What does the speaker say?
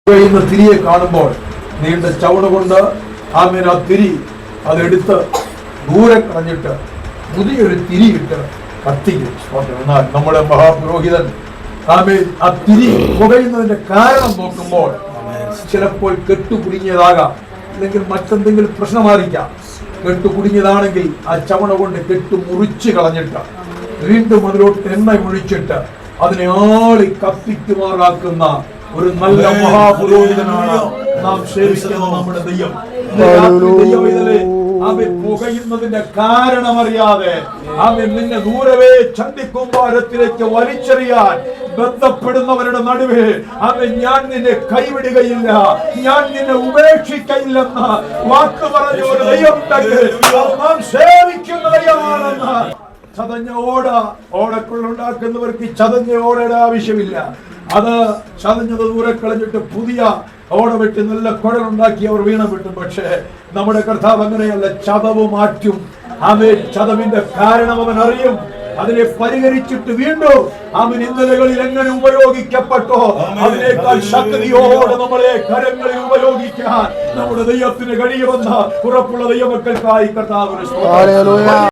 തിരിയെ കാണുമ്പോൾ നീണ്ട ചവണ കൊണ്ട് ആമേൻ ആ തിരി അതെടുത്ത് ദൂരെ കളഞ്ഞിട്ട് പുതിയൊരു തിരിയിട്ട് കത്തിക്കും. എന്നാൽ നമ്മുടെ മഹാപുരോഹിതൻ ആമേൻ ആ തിരി പുകയുന്നതിന്റെ കാരണം നോക്കുമ്പോൾ ചിലപ്പോൾ കെട്ടുകുടുങ്ങിയതാകാം, അല്ലെങ്കിൽ മറ്റെന്തെങ്കിലും പ്രശ്നമായിരിക്കാം. കെട്ടുകുടുങ്ങിയതാണെങ്കിൽ ആ ചവണ കൊണ്ട് കെട്ടു മുറിച്ച് കളഞ്ഞിട്ട് വീണ്ടും അതിലോട്ട് എണ്ണ ഒഴിച്ചിട്ട് അതിനെ ആളി കത്തിക്കുമാറാക്കുന്ന ഒരു നല്ല മഹാപുരോഹിതനാണ് നാം സേവിക്കുന്ന നമ്മുടെ ദൈവം. അവൻ പുകയുന്നതിന്റെ കാരണമറിയാതെ അവൻ നിന്നെ ദൂരവേ ചന്തിക്കുമ്പാരത്തിലേക്ക് വലിച്ചെറിയാൻ ബന്ധപ്പെടുന്നവരുടെ നടുവേ അവൻ ഞാൻ നിന്നെ കൈവിടുകയില്ല, ഞാൻ നിന്നെ ഉപേക്ഷിക്കയില്ലെന്ന് വാക്ക് പറഞ്ഞ ഒരു ദൈവം നാം സേവിക്കുന്ന ദൈവമാണെന്ന്. ചതഞ്ഞ ഓടക്കുള്ളുണ്ടാക്കുന്നവർക്ക് ചതഞ്ഞ ഓടയുടെ ആവശ്യമില്ല. അത് ചതഞ്ഞത് ദൂരെ കളഞ്ഞിട്ട് പുതിയ ഓട വെട്ടി നല്ല കുഴലുണ്ടാക്കി അവർ വീണ വിട്ടും. പക്ഷേ നമ്മുടെ കർത്താവ് അങ്ങനെയല്ല, ചതവ് മാറ്റും. അവൻ ചതവിന്റെ കാരണം അവൻ അറിയും, അതിനെ പരിഹരിച്ചിട്ട് വീണ്ടും അവൻ ഇന്നലകളിൽ എങ്ങനെ ഉപയോഗിക്കപ്പെട്ടോ അതിനേക്കാൾ ശക്തിയോടെ നമ്മളെ കരങ്ങളിൽ ഉപയോഗിക്കാൻ നമ്മുടെ ദൈവത്തിന് കഴിയുമെന്ന് ഉറപ്പുള്ള ദൈവമക്കൾക്കായി കർത്താവിന്